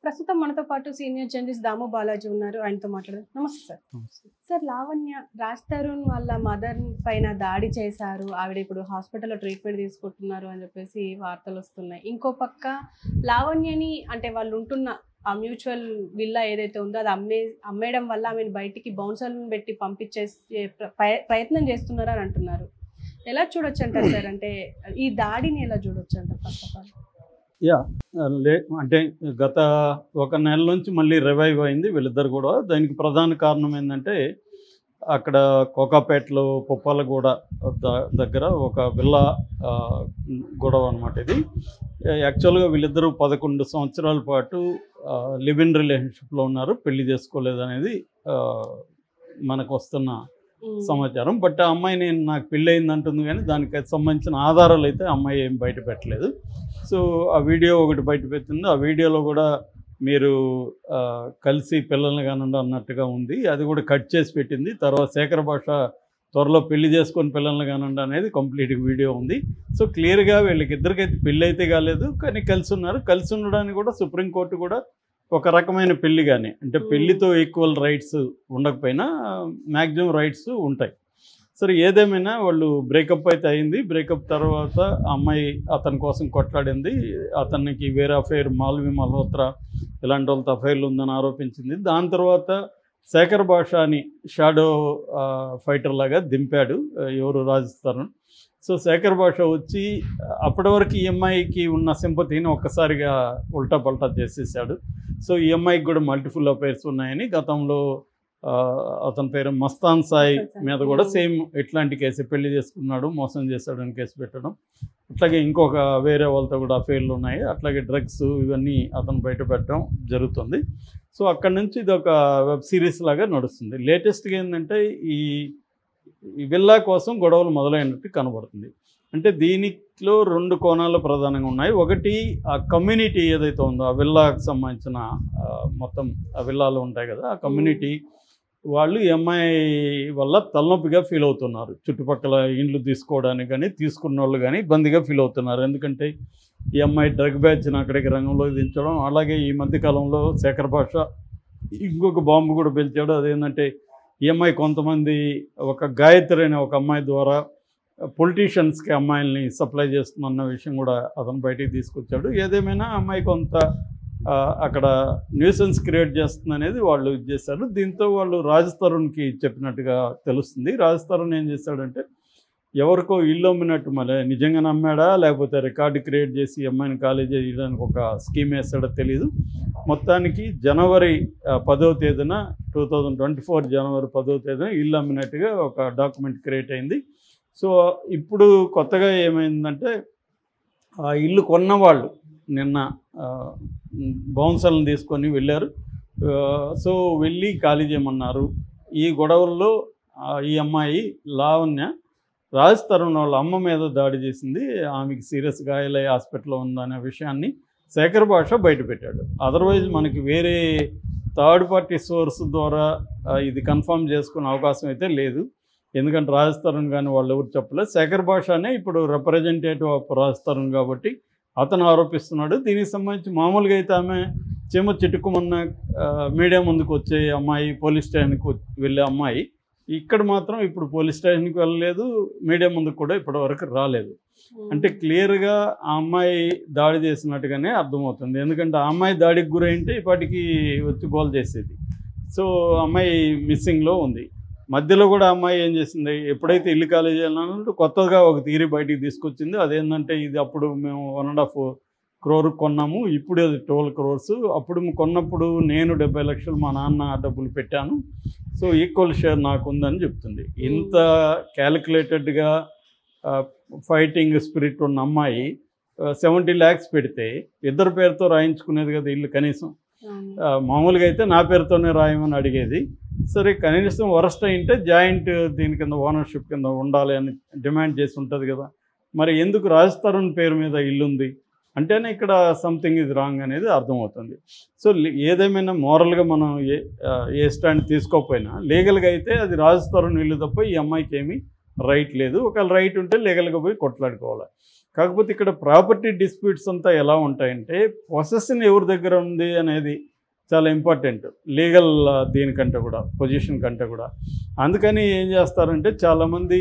ప్రస్తుతం మనతో పాటు సీనియర్ జర్నలిస్ట్ దాము బాలాజీ ఉన్నారు. ఆయనతో మాట్లాడదాం. నమస్తే సార్. సార్, లావణ్య రాజ్ తరుణ్ వాళ్ళ మదర్ పైన దాడి చేశారు, ఆవిడ ఇప్పుడు హాస్పిటల్లో ట్రీట్మెంట్ తీసుకుంటున్నారు అని చెప్పేసి వార్తలు వస్తున్నాయి. ఇంకో పక్క లావణ్యని అంటే వాళ్ళు ఉంటున్న ఆ మ్యూచువల్ విల్లా ఏదైతే ఉందో అది అమ్మేయడం వల్ల ఆమెను బయటికి బౌన్సర్లను పెట్టి పంపించేసే ప్రయత్నం చేస్తున్నారు అని అంటున్నారు. ఎలా చూడొచ్చు అంటారు సార్? అంటే ఈ దాడిని ఎలా చూడొచ్చు అంటారు? ఫస్ట్ ఆఫ్ ఆల్ అంటే గత ఒక నెల నుంచి మళ్ళీ రివైవ్ అయింది వీళ్ళిద్దరు కూడా. దానికి ప్రధాన కారణం ఏంటంటే అక్కడ కోకాపేటలో పుప్పాలగూడ దగ్గర ఒక విల్లా గొడవ అనమాట. ఇది యాక్చువల్గా వీళ్ళిద్దరూ 11 సంవత్సరాల పాటు లివ్ ఇన్ రిలేషన్షిప్లో ఉన్నారు, పెళ్లి చేసుకోలేదు అనేది మనకు వస్తున్న సమాచారం. బట్ ఆ అమ్మాయి నాకు పెళ్ళి అయింది అంటుంది, కానీ దానికి సంబంధించిన ఆధారాలు అయితే అమ్మాయి ఏం బయట పెట్టలేదు. సో ఆ వీడియో ఒకటి బయట పెట్టింది. ఆ వీడియోలో కూడా మీరు కలిసి పిల్లల్ని కానండి అన్నట్టుగా ఉంది. అది కూడా కట్ చేసి పెట్టింది. తర్వాత శేఖర్ భాష త్వరలో పెళ్లి చేసుకొని పిల్లల్ని కానండి అనేది కంప్లీట్ వీడియో ఉంది. సో క్లియర్గా వీళ్ళకి ఇద్దరికైతే పెళ్ళి అయితే కాలేదు, కానీ కలిసి ఉన్నారు. కలిసి ఉండడానికి కూడా సుప్రీంకోర్టు కూడా ఒక రకమైన పెళ్లి, కానీ అంటే పెళ్లితో ఈక్వల్ రైట్స్ ఉండకపోయినా మ్యాక్సిమం రైట్స్ ఉంటాయి. సరే, ఏదేమైనా వాళ్ళు బ్రేకప్ అయితే అయింది. బ్రేకప్ తర్వాత అమ్మాయి అతని కోసం కొట్లాడింది. అతనికి వేరే అఫైర్, మాల్వి మల్హోత్రా ఇలాంటి వాళ్ళతో అఫైర్లు ఉందని ఆరోపించింది. దాని తర్వాత శేఖర్ భాషని షాడో ఫైటర్ లాగా దింపాడు ఎవరు, రాజ్ తరుణ్. సో శేఖర్ భాష వచ్చి అప్పటి వరకు ఈ అమ్మాయికి ఉన్న సింపతిని ఒక్కసారిగా ఉల్టా పల్టా చేసేసాడు. సో ఈ అమ్మాయికి కూడా మల్టిపుల్ అఫైర్స్ ఉన్నాయని గతంలో అతని పేరు మస్తాన్ సాయి మీద కూడా సేమ్ ఇట్లాంటి కేసు, పెళ్లి చేసుకున్నాడు, మోసం చేశాడని కేసు పెట్టడం. అట్లాగే ఇంకొక వేరే వాళ్ళతో కూడా అఫైర్లు ఉన్నాయి. అట్లాగే డ్రగ్స్ ఇవన్నీ అతను బయట పెట్టడం జరుగుతుంది. సో అక్కడి నుంచి ఇది ఒక వెబ్ సిరీస్ లాగా నడుస్తుంది. లేటెస్ట్గా ఏంటంటే ఈ విల్లా కోసం గొడవలు మొదలైనట్టు కనబడుతుంది. అంటే దీనిలో 2 కోణాలు ప్రధానంగా ఉన్నాయి. ఒకటి, ఆ కమ్యూనిటీ ఏదైతే ఉందో ఆ విల్లాకు సంబంధించిన మొత్తం ఆ విల్లాలు ఉంటాయి కదా, ఆ కమ్యూనిటీ వాళ్ళు ఈ అమ్మాయి వల్ల తలనొప్పిగా ఫీల్ అవుతున్నారు. చుట్టుపక్కల ఇండ్లు తీసుకోవడానికి కానీ తీసుకున్న వాళ్ళు కానీ ఇబ్బందిగా ఫీల్ అవుతున్నారు. ఎందుకంటే ఈ అమ్మాయి డ్రగ్ బ్యాచ్ని అక్కడికి రంగంలో దించడం, అలాగే ఈ మధ్యకాలంలో శేఖర్ భాష ఇంకొక బాంబు కూడా పేల్చాడు. అదేంటంటే ఈ అమ్మాయి కొంతమంది ఒక గాయత్రి అనే ఒక అమ్మాయి ద్వారా పొలిటీషియన్స్కి అమ్మాయిల్ని సప్లై చేస్తున్న విషయం కూడా అతను బయటికి తీసుకొచ్చాడు. ఏదేమైనా అమ్మాయి కొంత అక్కడ న్యూసెన్స్ క్రియేట్ చేస్తుంది అనేది వాళ్ళు ఇది చేశారు. దీంతో వాళ్ళు రాజ్ తరుణ్కి చెప్పినట్టుగా తెలుస్తుంది. రాజ్ తరుణ్ ఏం చేశాడంటే ఎవరికో ఇల్లు అమ్మినట్టు, మళ్ళీ నిజంగా నమ్మాడా లేకపోతే రికార్డు క్రియేట్ చేసి అమ్మాయిని కాలేజీ చేయడానికి ఒక స్కీమ్ వేస్తాడో తెలియదు. మొత్తానికి జనవరి 10వ తేదీన 2024 జనవరి 10వ తేదీన ఇల్లు అమ్మినట్టుగా ఒక డాక్యుమెంట్ క్రియేట్ అయింది. సో ఇప్పుడు కొత్తగా ఏమైందంటే ఆ ఇల్లు కొన్నవాళ్ళు నిన్న బౌన్సర్లను తీసుకొని వెళ్ళారు. సో వెళ్ళి ఖాళీ చేయమన్నారు. ఈ గొడవల్లో ఈ అమ్మాయి లావణ్య రాజ్ తరుణ్ వాళ్ళ అమ్మ మీద దాడి చేసింది, ఆమెకి సీరియస్ గాయాలై హాస్పిటల్లో ఉందనే విషయాన్ని శేఖర్ భాష బయటపెట్టాడు. అదర్వైజ్ మనకి వేరే థర్డ్ పార్టీ సోర్స్ ద్వారా ఇది కన్ఫర్మ్ చేసుకునే అవకాశం అయితే లేదు. ఎందుకంటే రాజ్ తరుణ్ కానీ వాళ్ళు ఎవరు చెప్పలేదు. శేఖర్ భాషనే ఇప్పుడు రిప్రజెంటేటివ్ ఆఫ్ రాజ్ తరుణ్ కాబట్టి అతను ఆరోపిస్తున్నాడు. దీనికి సంబంధించి మామూలుగా అయితే ఆమె చిటుక్కుమన్న మీడియా ముందుకు వచ్చే అమ్మాయి, పోలీస్ స్టేషన్కి వెళ్ళే అమ్మాయి, ఇక్కడ మాత్రం ఇప్పుడు పోలీస్ స్టేషన్కి వెళ్ళలేదు, మీడియా ముందుకు కూడా ఇప్పటివరకు రాలేదు. అంటే క్లియర్గా ఆ అమ్మాయి దాడి చేసినట్టుగానే అర్థమవుతుంది. ఎందుకంటే ఆ అమ్మాయి దాడికి గురైంటే ఇప్పటికీ వచ్చి గోల్ చేసేది. సో అమ్మాయి మిస్సింగ్లో ఉంది. మధ్యలో కూడా అమ్మాయి ఏం చేసింది, ఎప్పుడైతే ఇల్లు ఖాళీ చేయాలన్నట్టు కొత్తగా ఒక థియరీ బయటికి తీసుకొచ్చింది. అదేంటంటే ఇది అప్పుడు మేము 1.5 crore కొన్నాము, ఇప్పుడు అది 12 crores. అప్పుడు కొన్నప్పుడు నేను 70 లక్షలు మా నాన్న డబ్బులు పెట్టాను, సో ఈక్వల్ షేర్ నాకు ఉందని చెప్తుంది. ఇంత క్యాలిక్యులేటెడ్గా ఫైటింగ్ స్పిరిట్ ఉన్న అమ్మాయి 70 lakhs పెడితే ఇద్దరు పేరుతో రాయించుకునేది కదా ఇల్లు. కనీసం మామూలుగా అయితే నా పేరుతోనే రాయమని అడిగేది. సరే, కనీసం వరస్ట్ అయింటే జాయింట్ దీని కింద ఓనర్షిప్ కింద ఉండాలి అని డిమాండ్ చేసి ఉంటుంది కదా. మరి ఎందుకు రాజ్ తరుణ్ పేరు మీద ఇల్లుంది అంటేనే ఇక్కడ సంథింగ్ ఇది రాంగ్ అనేది అర్థమవుతుంది. సో ఏదేమైనా మోరల్గా మనం ఏ స్టాండ్ తీసుకోకపోయినా లీగల్గా అయితే అది రాజ్ తరుణ్ ఇల్లు తప్ప ఈ అమ్మాయికి ఏమీ రైట్ లేదు. ఒకవేళ రైట్ ఉంటే లీగల్గా పోయి కొట్లాడుకోవాలి. కాకపోతే ఇక్కడ ప్రాపర్టీ డిస్ప్యూట్స్ అంతా ఎలా ఉంటాయంటే పొసెషన్ ఎవరి దగ్గర ఉంది అనేది చాలా ఇంపార్టెంట్ లీగల్ దీనికంటే కూడా పొజిషన్ కంటే కూడా. అందుకని ఏం చేస్తారంటే చాలామంది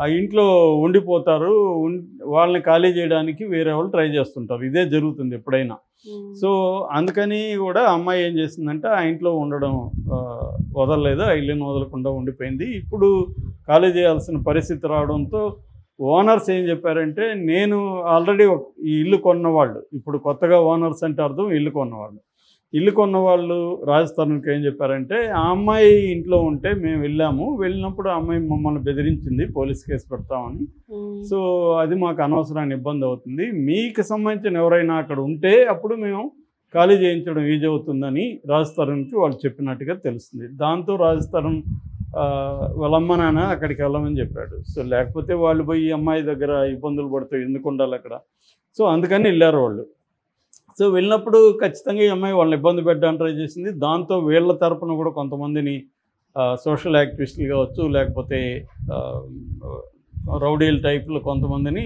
ఆ ఇంట్లో ఉండిపోతారు, వాళ్ళని ఖాళీ చేయడానికి వేరే వాళ్ళు ట్రై చేస్తుంటారు. ఇదే జరుగుతుంది ఎప్పుడైనా. సో అందుకని కూడా అమ్మాయి ఏం చేసిందంటే ఆ ఇంట్లో ఉండడం వదలలేదు, ఆ ఇల్లుని వదలకుండా ఉండిపోయింది. ఇప్పుడు ఖాళీ చేయాల్సిన పరిస్థితి రావడంతో ఓనర్స్ ఏం చెప్పారంటే, నేను ఆల్రెడీ ఈ ఇల్లు కొన్నవాళ్ళు, ఇప్పుడు కొత్తగా ఓనర్స్ అంటే అర్థం ఇల్లు కొన్నవాళ్ళు, ఇల్లు కొన్నవాళ్ళు రాజస్థాన్కి ఏం చెప్పారంటే, ఆ అమ్మాయి ఇంట్లో ఉంటే మేము వెళ్ళినప్పుడు ఆ అమ్మాయి మమ్మల్ని బెదిరించింది పోలీస్ కేసు పెడతామని. సో అది మాకు అనవసరమైన ఇబ్బంది అవుతుంది, మీకు సంబంధించిన ఎవరైనా అక్కడ ఉంటే అప్పుడు మేము ఖాళీ చేయించడం ఈజీ అవుతుందని రాజస్థాన్కి వాళ్ళు చెప్పినట్టుగా తెలుస్తుంది. దాంతో రాజస్థాన్ వాళ్ళమ్మ నాన్న అక్కడికి వెళ్ళమని చెప్పాడు. సో లేకపోతే వాళ్ళు పోయి ఈ అమ్మాయి దగ్గర ఇబ్బందులు పడితే ఎందుకు ఉండాలి అక్కడ. సో అందుకని వెళ్ళారు వాళ్ళు. సో వెళ్ళినప్పుడు ఖచ్చితంగా ఈ అమ్మాయి వాళ్ళని ఇబ్బంది పెట్టడానికి ట్రై చేసింది. దాంతో వీళ్ళ తరపున కూడా కొంతమందిని సోషల్ యాక్టివిస్టులు కావచ్చు, లేకపోతే రౌడీల టైపులు కొంతమందిని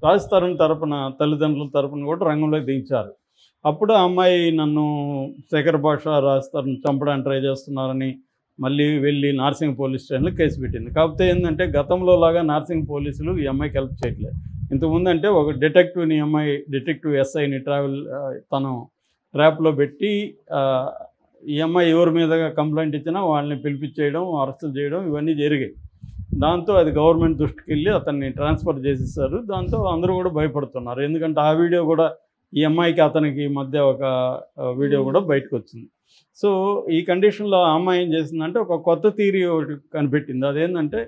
రాజస్థాన్ తరపున తల్లిదండ్రుల తరపున కూడా రంగంలోకి దించారు. అప్పుడు ఆ అమ్మాయి నన్ను శేఖర్ భాష రాజస్థాన్ చంపడానికి ట్రై చేస్తున్నారని మళ్ళీ వెళ్ళి నార్సింగ్ పోలీస్ స్టేషన్లో కేసు పెట్టింది. కాకపోతే ఏంటంటే గతంలో లాగా నార్సింగ్ పోలీసులు ఈ అమ్మాయికి హెల్ప్ చేయట్లేదు. ఇంతకుముందు అంటే ఒక డిటెక్టివ్ని అమ్మాయి డిటెక్టివ్ ఎస్ఐని తను ట్రాప్లో పెట్టి ఈ అమ్మాయి ఎవరి మీద కంప్లైంట్ ఇచ్చినా వాళ్ళని పిలిపించేయడం, అరెస్టులు చేయడం ఇవన్నీ జరిగాయి. దాంతో అది గవర్నమెంట్ దృష్టికి వెళ్ళి అతన్ని ట్రాన్స్ఫర్ చేసేసారు. దాంతో అందరూ కూడా భయపడుతున్నారు. ఎందుకంటే ఆ వీడియో కూడా ఈ అమ్మాయికి అతనికి మధ్య ఒక వీడియో కూడా బయటకు వచ్చింది. సో ఈ కండిషన్లో ఆ అమ్మాయి ఏం చేసిందంటే ఒక కొత్త థియరీ ఒకటి కనిపెట్టింది. అదేంటంటే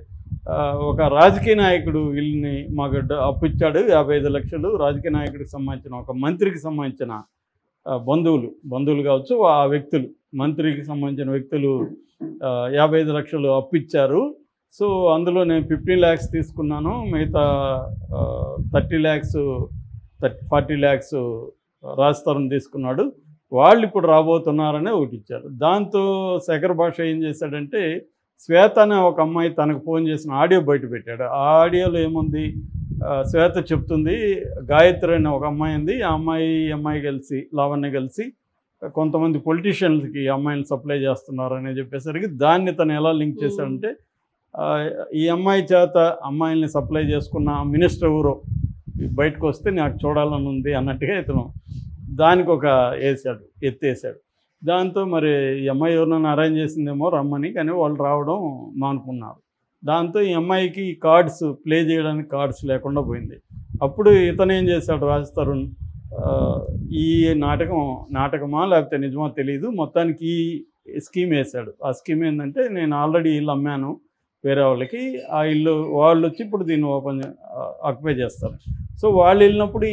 ఒక రాజకీయ నాయకుడు వీళ్ళని మాకు అప్పు ఇచ్చాడు 55 లక్షలు, రాజకీయ నాయకుడికి సంబంధించిన ఒక మంత్రికి సంబంధించిన బంధువులు కావచ్చు, ఆ వ్యక్తులు మంత్రికి సంబంధించిన వ్యక్తులు 55 లక్షలు అప్పు ఇచ్చారు. సో అందులో నేను 15 lakhs తీసుకున్నాను, మిగతా 30 lakhs 40 lakhs రాజస్థాన్ తీసుకున్నాడు, వాళ్ళు ఇప్పుడు రాబోతున్నారనే ఒకటి ఇచ్చారు. దాంతో శేఖర్ భాష ఏం చేశాడంటే శ్వేత అనే ఒక అమ్మాయి తనకు ఫోన్ చేసిన ఆడియో బయట పెట్టాడు. ఆ ఆడియోలో ఏముంది, శ్వేత చెప్తుంది గాయత్రి అనే ఒక అమ్మాయి ఉంది, ఆ అమ్మాయి కలిసి లావణ్య కలిసి కొంతమంది పొలిటీషియన్స్కి ఈ అమ్మాయిని సప్లై చేస్తున్నారని చెప్పేసరికి దాన్ని తను ఎలా లింక్ చేశాడంటే ఈ అమ్మాయి చేత అమ్మాయిల్ని సప్లై చేసుకున్న మినిస్టర్ ఎవరో బయటకు వస్తే నాకు చూడాలని ఉంది అన్నట్టుగా ఇతను దానికి ఒక ఎత్తేసాడు. దాంతో మరి ఈ అమ్మాయి ఎవరినైనా అరేంజ్ చేసిందేమో రమ్మని, కానీ వాళ్ళు రావడం మానుకున్నారు. దాంతో ఈ అమ్మాయికి కార్డ్స్ ప్లే చేయడానికి కార్డ్స్ లేకుండా పోయింది. అప్పుడు ఇతను ఏం చేశాడు, రాజస్థాన్ ఈ నాటకమా లేకపోతే నిజమా తెలియదు, మొత్తానికి ఈ స్కీమ్ వేశాడు. ఆ స్కీమ్ ఏంటంటే నేను ఆల్రెడీ ఇల్లు అమ్మాను వేరే వాళ్ళకి, ఆ ఇల్లు వాళ్ళు వచ్చి ఇప్పుడు దీన్ని ఆక్యుపై చేస్తారు. సో వాళ్ళు వెళ్ళినప్పుడు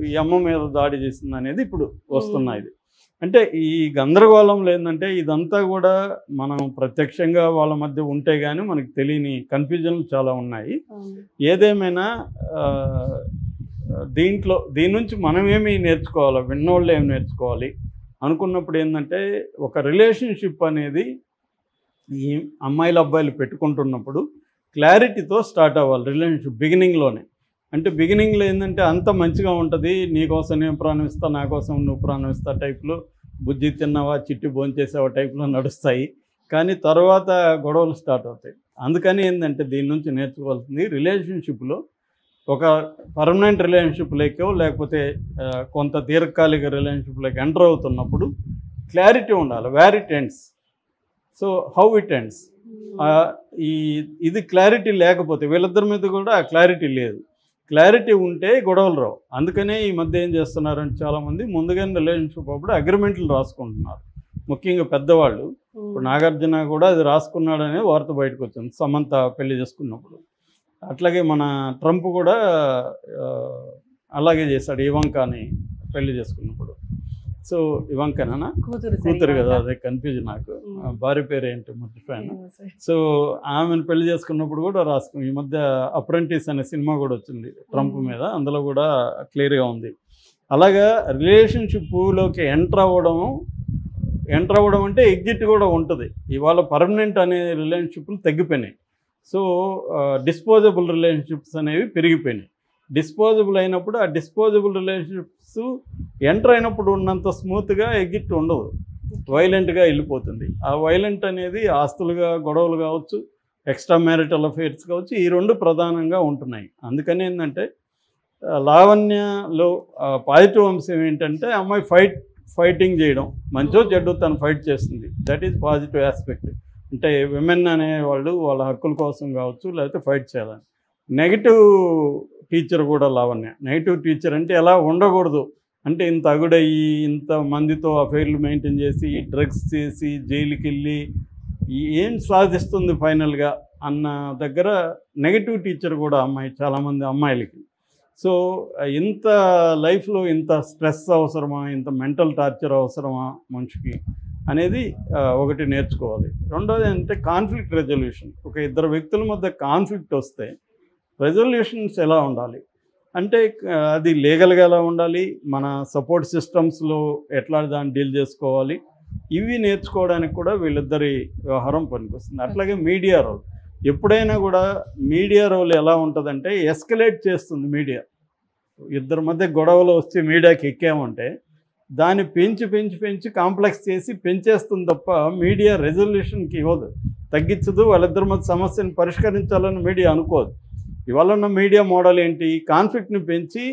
ఈ అమ్మ మీద దాడి చేసింది అనేది ఇప్పుడు వస్తున్నాయి. అంటే ఈ గందరగోళంలో ఏంటంటే ఇదంతా కూడా మనం ప్రత్యక్షంగా వాళ్ళ మధ్య ఉంటే కానీ మనకు తెలియని కన్ఫ్యూజన్లు చాలా ఉన్నాయి. ఏదేమైనా దీని నుంచి మనమేమి నేర్చుకోవాలి, విన్నోళ్ళు ఏమి నేర్చుకోవాలి అనుకున్నప్పుడు ఏంటంటే ఒక రిలేషన్షిప్ అనేది ఈ అమ్మాయిలు అబ్బాయిలు పెట్టుకుంటున్నప్పుడు క్లారిటీతో స్టార్ట్ అవ్వాలి రిలేషన్షిప్ బిగినింగ్లోనే. అంటే బిగినింగ్లో ఏంటంటే అంత మంచిగా ఉంటుంది, నీకోసం నేను ప్రాణం ఇస్తా, నా కోసం నువ్వు ప్రాణం ఇస్తా టైప్లో, బుజ్జి తిన్నావా చిట్టి భోంచేసావా టైప్లో నడుస్తాయి. కానీ తర్వాత గొడవలు స్టార్ట్ అవుతాయి. అందుకని ఏంటంటే దీని నుంచి నేర్చుకోవాల్సింది రిలేషన్షిప్లో ఒక పర్మనెంట్ రిలేషన్షిప్లోకో లేకపోతే కొంత దీర్ఘకాలిక రిలేషన్షిప్లోకి ఎంటర్ అవుతున్నప్పుడు క్లారిటీ ఉండాలి, where it ends, so how it ends. ఇది క్లారిటీ లేకపోతే వీళ్ళిద్దరి మీద కూడా క్లారిటీ లేదు. క్లారిటీ ఉంటే గొడవలు రావు. అందుకనే ఈ మధ్య ఏం చేస్తున్నారంటే చాలామంది ముందుగానే రిలేషన్షిప్ అప్పుడు అగ్రిమెంట్లు రాసుకుంటున్నారు, ముఖ్యంగా పెద్దవాళ్ళు. ఇప్పుడు నాగార్జున కూడా అది రాసుకున్నాడనే వార్త బయటకు వచ్చింది సమంత పెళ్లి చేసుకున్నప్పుడు. అట్లాగే మన ట్రంప్ కూడా అలాగే చేశాడు ఇవాంకాని పెళ్లి చేసుకున్నప్పుడు. సో ఇవాంకనా కూతురు కదా, అదే కన్ఫ్యూజన్ నాకు, భార్య పేరు ఏంటి మర్చిపోయాను. సో ఆమెను పెళ్లి చేసుకున్నప్పుడు కూడా రాసుకుని ఈ మధ్య అప్రెంటిస్ అనే సినిమా కూడా వచ్చింది ట్రంప్ మీద, అందులో కూడా క్లియర్గా ఉంది. అలాగా రిలేషన్షిప్లోకి ఎంటర్ అవ్వడం అంటే ఎగ్జిట్ కూడా ఉంటుంది. ఇవాళ పర్మనెంట్ అనే రిలేషన్షిప్లు తగ్గిపోయినాయి. సో డిస్పోజబుల్ రిలేషన్షిప్స్ అనేవి పెరిగిపోయినాయి. డిస్పోజబుల్ అయినప్పుడు ఆ డిస్పోజబుల్ రిలేషన్షిప్స్ ఎంటర్ అయినప్పుడు ఉన్నంత స్మూత్గా ఎగ్జిట్ ఉండదు, వైలెంట్గా వెళ్ళిపోతుంది. ఆ వైలెంట్ అనేది ఆస్తులుగా గొడవలు కావచ్చు, ఎక్స్ట్రా మ్యారిటల్ అఫైర్స్ కావచ్చు, ఈ రెండు ప్రధానంగా ఉంటున్నాయి. అందుకని ఏంటంటే లావణ్యలో పాజిటివ్ అంశం ఏంటంటే అమ్మాయి ఫైటింగ్ చేయడం, మంచో చెడ్డో తను ఫైట్ చేస్తుంది. That is positive aspect. అంటే విమెన్ అనేవాళ్ళు వాళ్ళ హక్కుల కోసం కావచ్చు, లేకపోతే ఫైట్ చేయాలని. నెగిటివ్ టీచర్ కూడా లావణ్య. నెగిటివ్ టీచర్ అంటే ఎలా ఉండకూడదు అంటే ఇంత అగుడయ్యి, ఇంత మందితో అఫైర్లు మెయింటైన్ చేసి, డ్రగ్స్ చేసి, జైలుకి వెళ్ళి ఏం సాధిస్తుంది ఫైనల్గా అన్న దగ్గర నెగిటివ్ టీచర్ కూడా అమ్మాయి, చాలామంది అమ్మాయిలకి. సో ఇంత లైఫ్లో ఇంత స్ట్రెస్ అవసరమా, ఇంత మెంటల్ టార్చర్ అవసరమా మనిషికి అనేది ఒకటి నేర్చుకోవాలి. రెండోది అంటే కాన్ఫ్లిక్ట్ రెజల్యూషన్. ఒక ఇద్దరు వ్యక్తుల మధ్య కాన్ఫ్లిక్ట్ వస్తే రెజల్యూషన్స్ ఎలా ఉండాలి అంటే అది లీగల్గా ఎలా ఉండాలి, మన సపోర్ట్ సిస్టమ్స్లో ఎట్లా దాన్ని డీల్ చేసుకోవాలి, ఇవి నేర్చుకోవడానికి కూడా వీళ్ళిద్దరి వ్యవహారం పనికొస్తుంది. అట్లాగే మీడియా రోల్. ఎప్పుడైనా కూడా మీడియా రోల్ ఎలా ఉంటుందంటే ఎస్కలేట్ చేస్తుంది మీడియా. ఇద్దరి మధ్య గొడవలు వచ్చి మీడియాకి ఎక్కామంటే దాన్ని పెంచి పెంచి పెంచి కాంప్లెక్స్ చేసి పెంచేస్తుంది తప్ప మీడియా రెజల్యూషన్కి ఇవ్వదు, తగ్గించదు. వాళ్ళిద్దరి మధ్య సమస్యను పరిష్కరించాలని మీడియా అనుకోదు. ఇవాళ ఉన్న మీడియా మోడల్ ఏంటి, కాన్ఫ్లిక్ట్ని పెంచి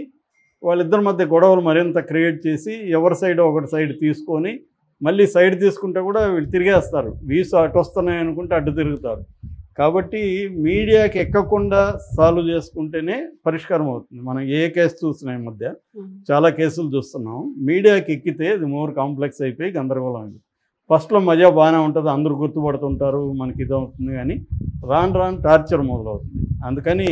వాళ్ళిద్దరి మధ్య గొడవలు మరింత క్రియేట్ చేసి ఎవరి సైడ్ ఒకటి సైడ్ తీసుకొని మళ్ళీ సైడ్ తీసుకుంటే కూడా వీళ్ళు తిరిగేస్తారు. వీసు అటు వస్తున్నాయి అనుకుంటే అడ్డు తిరుగుతారు. కాబట్టి మీడియాకి ఎక్కకుండా సాల్వ్ చేసుకుంటేనే పరిష్కారం అవుతుంది. మనం ఏ కేసు చూసినా ఈ మధ్య చాలా కేసులు చూస్తున్నాం. మీడియాకి ఎక్కితే అది మోర్ కాంప్లెక్స్ అయిపోయి గందరగోళం అయింది. ఫస్ట్లో మజా బాగానే ఉంటుంది, అందరూ గుర్తుపడుతుంటారు, మనకి ఇది అవుతుంది. కానీ రాను రాను టార్చర్ మొదలవుతుంది. అందుకని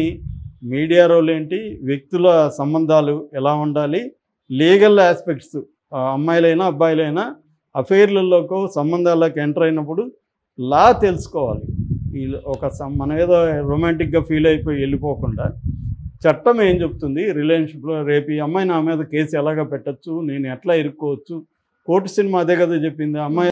మీడియా రోల్ ఏంటి, వ్యక్తుల సంబంధాలు ఎలా ఉండాలి, లీగల్ ఆస్పెక్ట్స్, అమ్మాయిలైనా అబ్బాయిలైనా అఫైర్లలోకి సంబంధాల్లోకి ఎంటర్ అయినప్పుడు లా తెలుసుకోవాలి. మనం ఏదో రొమాంటిక్గా ఫీల్ అయిపోయి వెళ్ళిపోకుండా చట్టం ఏం చెప్తుంది, రిలేషన్షిప్లో రేపు ఈ అమ్మాయి నా మీద కేసు ఎలాగ పెట్టచ్చు, నేను ఎట్లా ఇరుక్కోవచ్చు. కోర్టు సినిమా అదే కదా చెప్పింది. అమ్మాయి